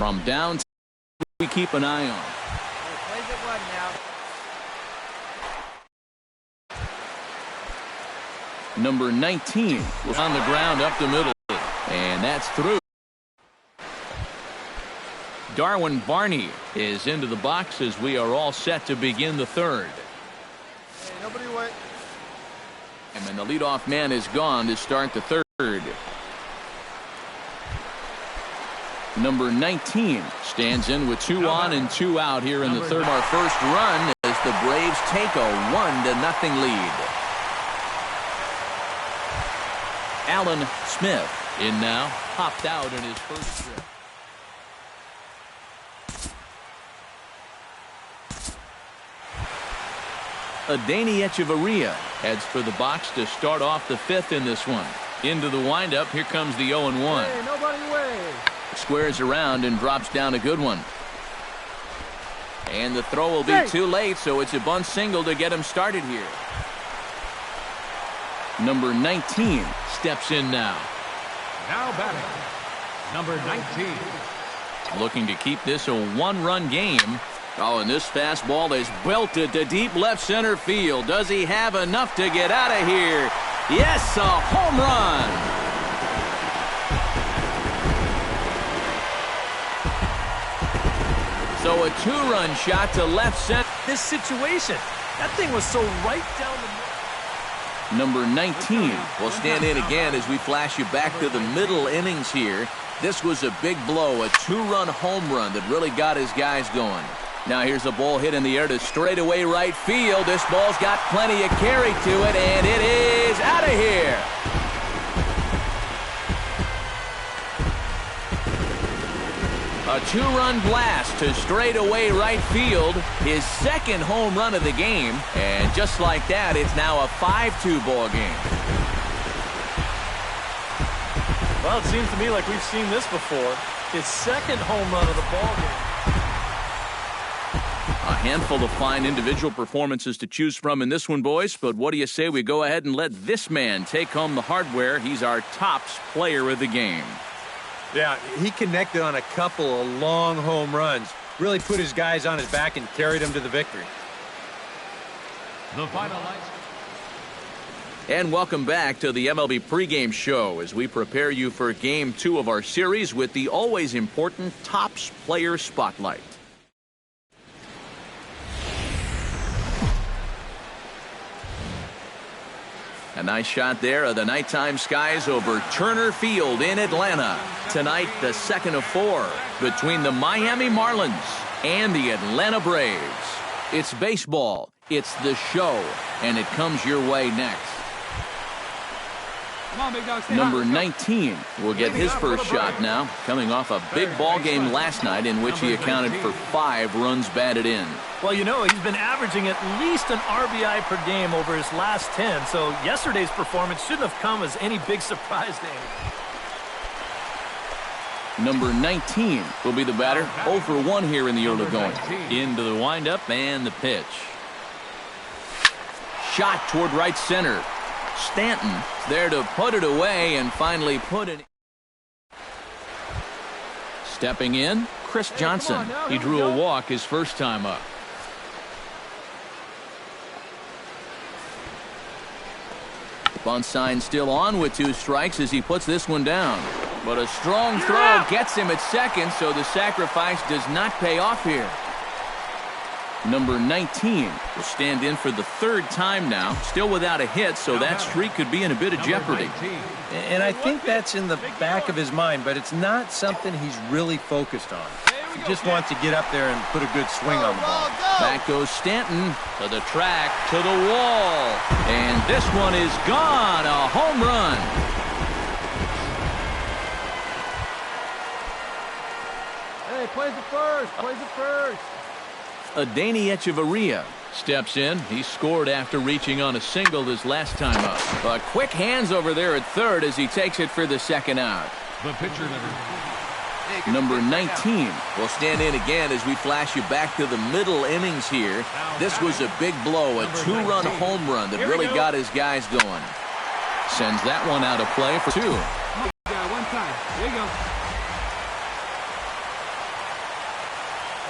From down, we keep an eye on. Plays it one now. Number 19 was on the ground up the middle, and that's through. Darwin Barney is into the box as we are all set to begin the third. Hey, nobody wait. And the leadoff man is gone to start the third. Number 19 stands in with 2 on and 2 out here in the third. Our first run as the Braves take a 1-0 lead. Alan Smith in now, popped out in his first trip. Adeiny Echeverria heads for the box to start off the fifth in this one. Into the windup, here comes the 0-1. Hey, nobody way. Squares around and drops down a good one. And the throw will be too late, so it's a bunt single to get him started here. Number 19 steps in now. Now batting, number 19. Looking to keep this a one-run game. Oh, and this fastball is belted to deep left center field. Does he have enough to get out of here? Yes, a home run. So a 2-run shot to left center. This situation, that thing was so right down the middle. Number 19 will stand in again as we flash you back to the middle innings here. This was a big blow, a 2-run home run that really got his guys going. Now here's a ball hit in the air to straightaway right field. This ball's got plenty of carry to it, and it is out of here. A 2-run blast to straightaway right field. His second home run of the game. And just like that, it's now a 5-2 ball game. Well, it seems to me like we've seen this before. His second home run of the ball game. A handful of fine individual performances to choose from in this one, boys. But what do you say we go ahead and let this man take home the hardware? He's our tops player of the game. Yeah, he connected on a couple of long home runs. Really put his guys on his back and carried them to the victory. The final lights. And welcome back to the MLB pregame show as we prepare you for Game 2 of our series with the always important Tops Player Spotlight. A nice shot there of the nighttime skies over Turner Field in Atlanta. Tonight, the second of 4 between the Miami Marlins and the Atlanta Braves. It's baseball, it's the show, and it comes your way next. Come on, big dog, Number 19 will get his first shot now, coming off a big ball game last night in which he accounted for 5 runs batted in. Well, you know, he's been averaging at least an RBI per game over his last 10, so yesterday's performance shouldn't have come as any big surprise to him. Number 19 will be the batter. 0 for 1 here in the early going. Into the windup and the pitch. Shot toward right center. Stanton there to put it away and finally put it. Stepping in, Chris Johnson. He drew a walk his first time up. Bunt sign still on with 2 strikes as he puts this one down. But a strong throw gets him at second, so the sacrifice does not pay off here. Number 19 will stand in for the 3rd time now, still without a hit, so that streak could be in a bit of jeopardy. And I think that's in the back of his mind, but it's not something he's really focused on. He just wants to get up there and put a good swing on the ball. Back goes Stanton to the track, to the wall. And this one is gone, a home run. Hey, plays it first. Plays it first. Adeiny Echeverria steps in. He scored after reaching on a single his last time up. But quick hands over there at third as he takes it for the second out. The pitcher Number 19 will stand in again as we flash you back to the middle innings here. This was a big blow, a 2-run home run that really got his guys going. Sends that one out of play for 2. One time. There you go.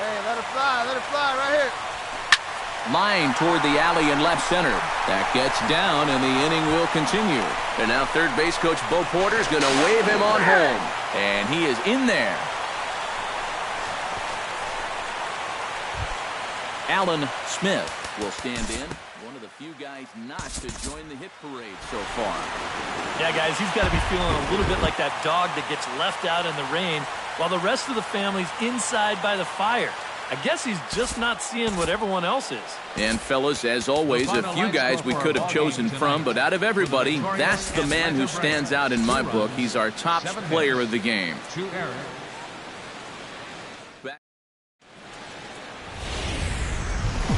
Hey, let it fly right here. Line toward the alley in left center. That gets down, and the inning will continue. And now third base coach Bo Porter's going to wave him on home. And he is in there. Alan Smith will stand in. One of the few guys not to join the hit parade so far. Yeah, guys, he's got to be feeling a little bit like that dog that gets left out in the rain while the rest of the family's inside by the fire. I guess he's just not seeing what everyone else is. And, fellas, as always, a few guys we could have chosen from, but out of everybody, that's the man who stands out in my book. He's our top player of the game.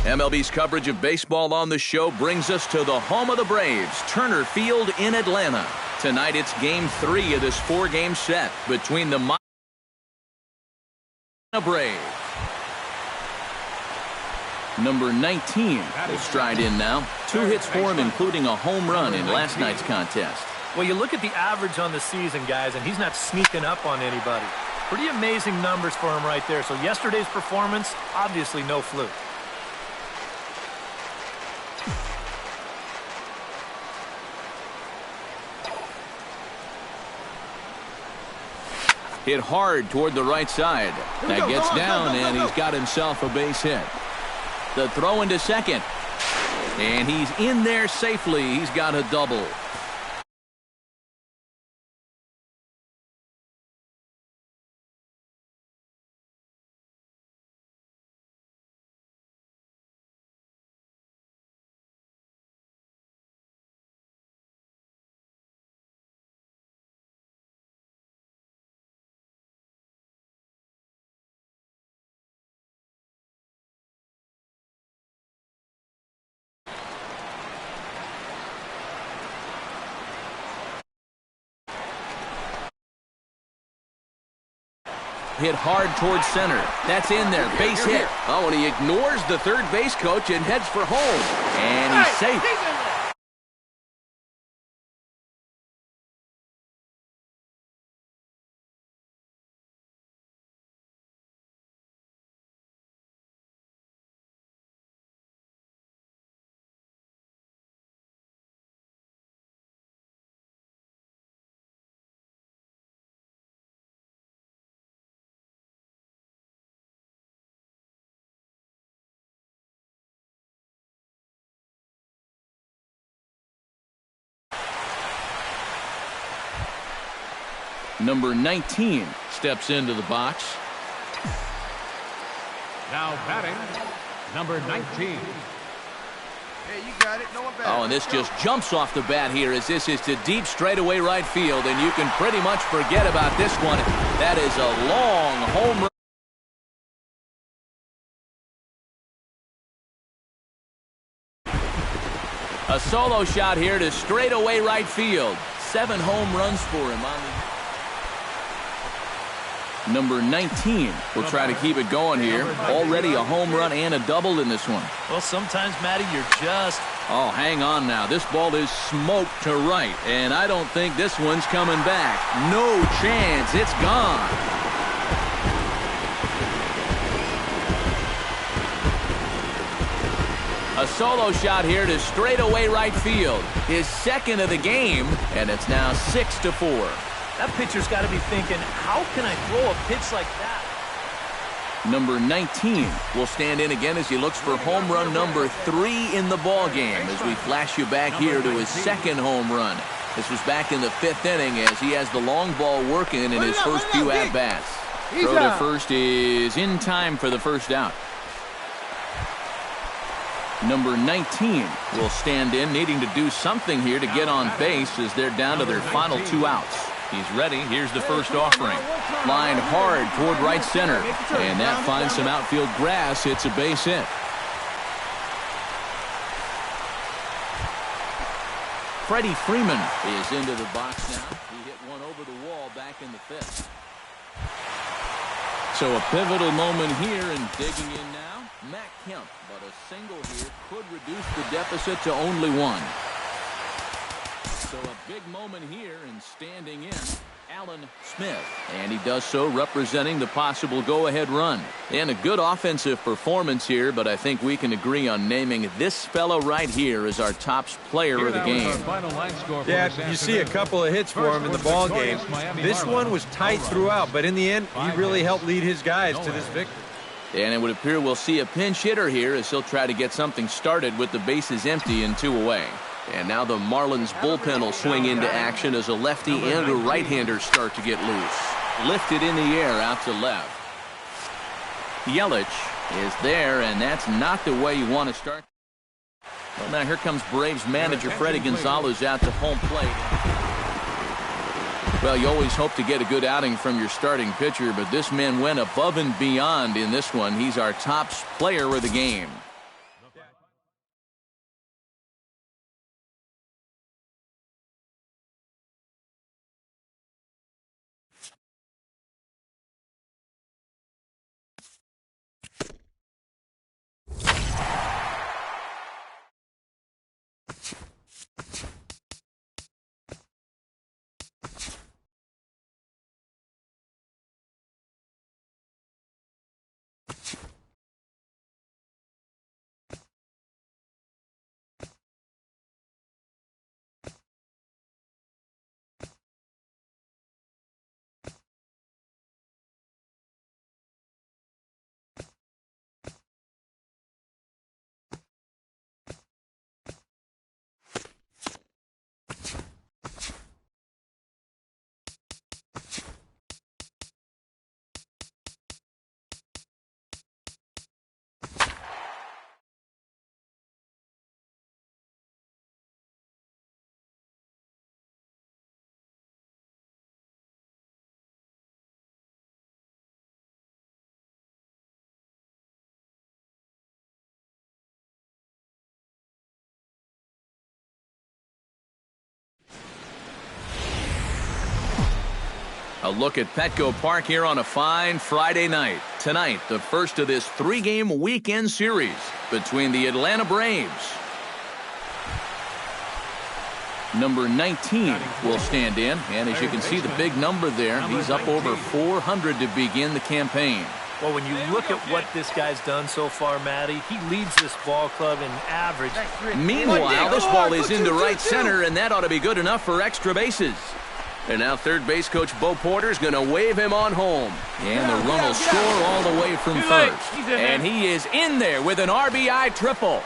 MLB's coverage of baseball on the show brings us to the home of the Braves, Turner Field in Atlanta. Tonight it's Game 3 of this 4-game set between the Braves. Number 19 will stride in now. 2 hits for him, including a home run in last night's contest. Well, you look at the average on the season, guys, and he's not sneaking up on anybody. Pretty amazing numbers for him right there. So yesterday's performance, obviously no fluke. Hit hard toward the right side. That gets down, and he's got himself a base hit. The throw into second. And he's in there safely. He's got a double. Hit hard towards center. That's in there. Base hit. Oh, and he ignores the third base coach and heads for home. And he's safe. Number 19 steps into the box. Now batting, number 19. Hey, you got it. No one back. Oh, and this just jumps off the bat here as this is to deep straightaway right field, and you can pretty much forget about this one. That is a long home run. A solo shot here to straightaway right field. 7 home runs for him on the... Number 19 will try to keep it going here. Already a home run and a double in this one. Well, sometimes, Matty, you're just... Oh, hang on now. This ball is smoked to right, and I don't think this one's coming back. No chance. It's gone. A solo shot here to straightaway right field. His second of the game, and it's now 6-4. That pitcher's got to be thinking, how can I throw a pitch like that? Number 19 will stand in again as he looks for home run number 3 in the ball game as we flash you back here to his second home run. This was back in the 5th inning as he has the long ball working in his first few at-bats. Throw to first is in time for the first out. Number 19 will stand in, needing to do something here to get on base as they're down to their final 2 outs. He's ready. Here's the first offering. Lined hard toward right center. And that finds some outfield grass. Hits a base hit. Freddie Freeman is into the box now. He hit one over the wall back in the 5th. So a pivotal moment here and digging in now. Matt Kemp, but a single here could reduce the deficit to only 1. So a big moment here and standing in, Alan Smith, and he does so representing the possible go-ahead run. And a good offensive performance here, but I think we can agree on naming this fellow right here as our top player of the game. Yeah, you see a couple of hits for him in the ball game. This one was tight throughout, but in the end, he really helped lead his guys to this victory. And it would appear we'll see a pinch hitter here as he'll try to get something started with the bases empty and 2 away. And now the Marlins bullpen will swing into action as a lefty and a right-hander start to get loose. Lifted in the air out to left. Yelich is there, and that's not the way you want to start. Well, now here comes Braves manager Freddie Gonzalez out to home plate. Well, you always hope to get a good outing from your starting pitcher, but this man went above and beyond in this one. He's our top player of the game. A look at Petco Park here on a fine Friday night. Tonight, the first of this 3-game weekend series between the Atlanta Braves. Number 19 will stand in, and as you can see the big number there, he's up over 400 to begin the campaign. Well, when you look at what this guy's done so far, Matty, he leads this ball club in average. Meanwhile, this ball is into right center, and that ought to be good enough for extra bases. And now third base coach Bo Porter's going to wave him on home. And the run will score all the way from first. And he is in there with an RBI triple.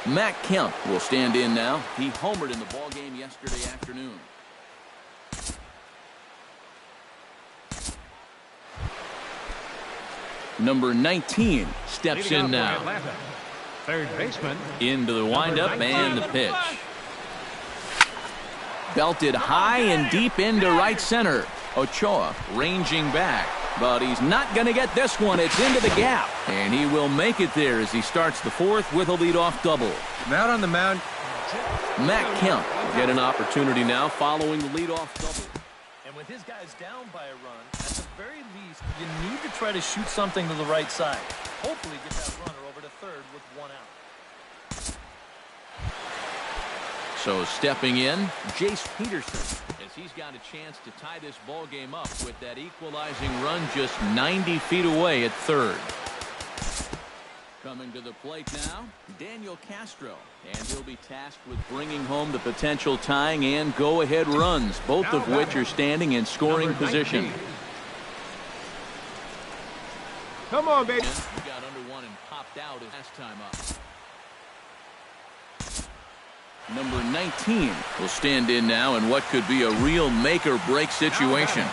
Matt Kemp will stand in now. He homered in the ballgame yesterday afternoon. Number 19 steps in now. Third baseman. Into the windup and the pitch. Belted high and deep into right center. Ochoa ranging back, but he's not going to get this one. It's into the gap, and he will make it there as he starts the fourth with a leadoff double. And out on the mound, Matt Kemp will get an opportunity now following the leadoff double. And with his guys down by a run, at the very least, you need to try to shoot something to the right side. Hopefully get that runner over to third with 1 out. So stepping in, Jace Peterson, as he's got a chance to tie this ball game up with that equalizing run just 90 feet away at third. Coming to the plate now, Daniel Castro, and he'll be tasked with bringing home the potential tying and go-ahead runs, both of which are standing in scoring position. Come on, baby. He got under one and popped out his last time up. Number 19 will stand in now in what could be a real make-or-break situation.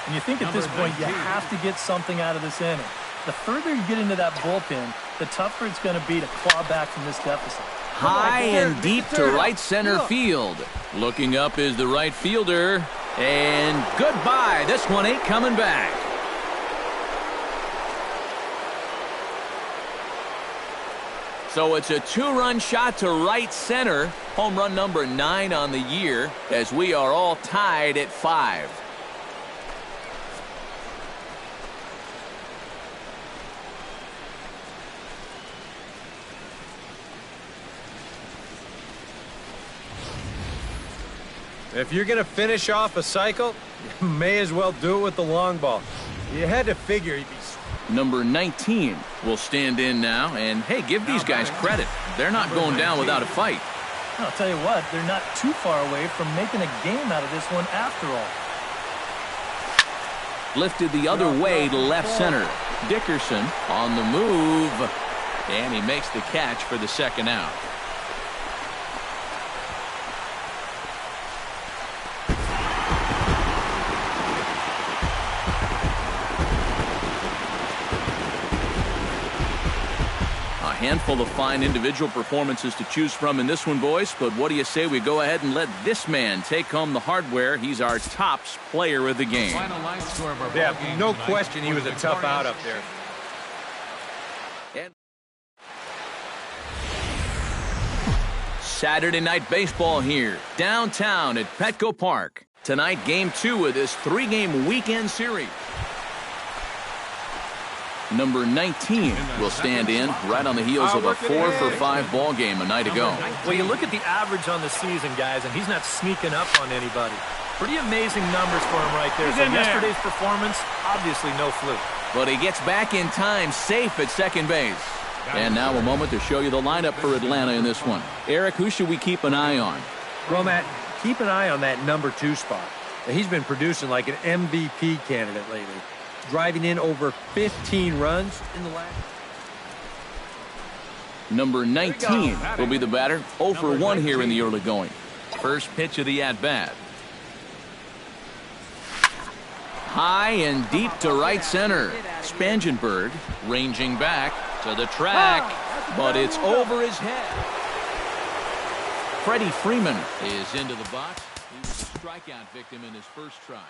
And you think at this point you have to get something out of this inning. The further you get into that bullpen, the tougher it's going to be to claw back from this deficit. High and deep to right center field. Looking up is the right fielder. And goodbye. This one ain't coming back. So it's a 2-run shot to right center. Home run number 9 on the year as we are all tied at 5. If you're going to finish off a cycle, you may as well do it with the long ball. You had to figure he'd be... Number 19 will stand in now. And, hey, give these guys credit. They're not going down without a fight. I'll tell you what, they're not too far away from making a game out of this one after all. Lifted the other way to left center. Dickerson on the move. And he makes the catch for the second out. A handful of fine individual performances to choose from in this one, boys. But what do you say we go ahead and let this man take home the hardware? He's our tops player of the game. Yeah, no question he was a tough out up there. And Saturday night baseball here, downtown at Petco Park. Tonight, Game 2 of this 3-game weekend series. Number 19 will stand in right on the heels of a 4-for-5 ball game a night ago. Well, you look at the average on the season, guys, and he's not sneaking up on anybody. Pretty amazing numbers for him right there. So yesterday's performance, obviously no fluke. But he gets back in time, safe at second base. And now a moment to show you the lineup for Atlanta in this one. Eric, who should we keep an eye on? Well, Matt, keep an eye on that number 2 spot. He's been producing like an MVP candidate lately, driving in over 15 runs in the last. Number 19 will be the batter. 0 for 1 here in the early going. First pitch of the at-bat. High and deep to right center. Spangenberg ranging back to the track, but it's over his head. Freddie Freeman is into the box. He was a strikeout victim in his first try.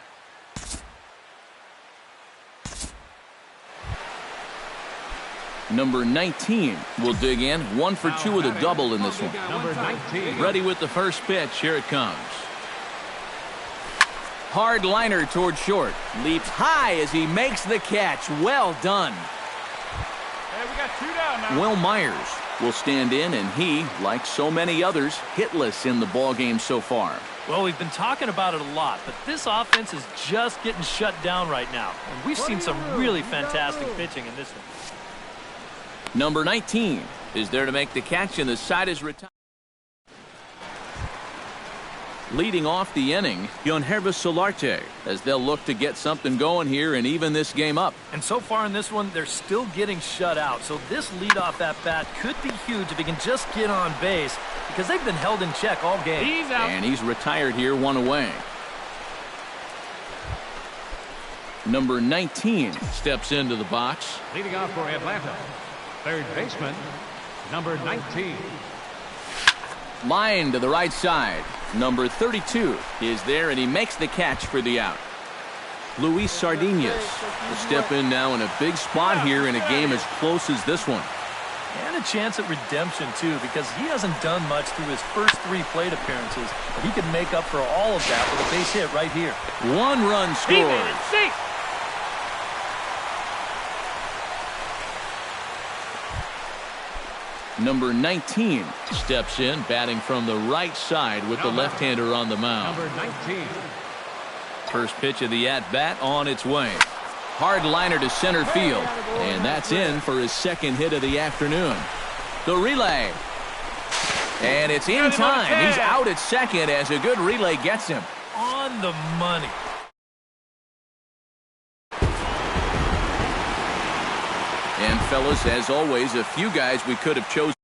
Number 19 will dig in. 1 for 2 with a double in this one. Number 19. Ready with the first pitch. Here it comes. Hard liner toward short. Leaps high as he makes the catch. Well done. Hey, we got 2 down now. Will Myers will stand in, and he, like so many others, hitless in the ballgame so far. Well, we've been talking about it a lot, but this offense is just getting shut down right now. And we've seen some really fantastic pitching in this one. Number 19 is there to make the catch, and the side is retired. Leading off the inning, Yonhervis Solarte, as they'll look to get something going here and even this game up. And so far in this one, they're still getting shut out. So this leadoff at-bat could be huge if he can just get on base, because they've been held in check all game. He's out. And he's retired here, 1 away. Number 19 steps into the box. Leading off for Atlanta, third baseman, number 19. Line to the right side. Number 32 is there, and he makes the catch for the out. Luis Sardinas will step in now in a big spot here in a game as close as this one. And a chance at redemption, too, because he hasn't done much through his first 3 plate appearances. But he could make up for all of that with a base hit right here. 1 run scored. Number 19 steps in, batting from the right side with the left-hander on the mound. Number 19. First pitch of the at-bat on its way. Hard liner to center field, and that's in for his second hit of the afternoon. The relay. And it's in time. He's out at second as a good relay gets him. On the money. And fellas, as always, a few guys we could have chosen.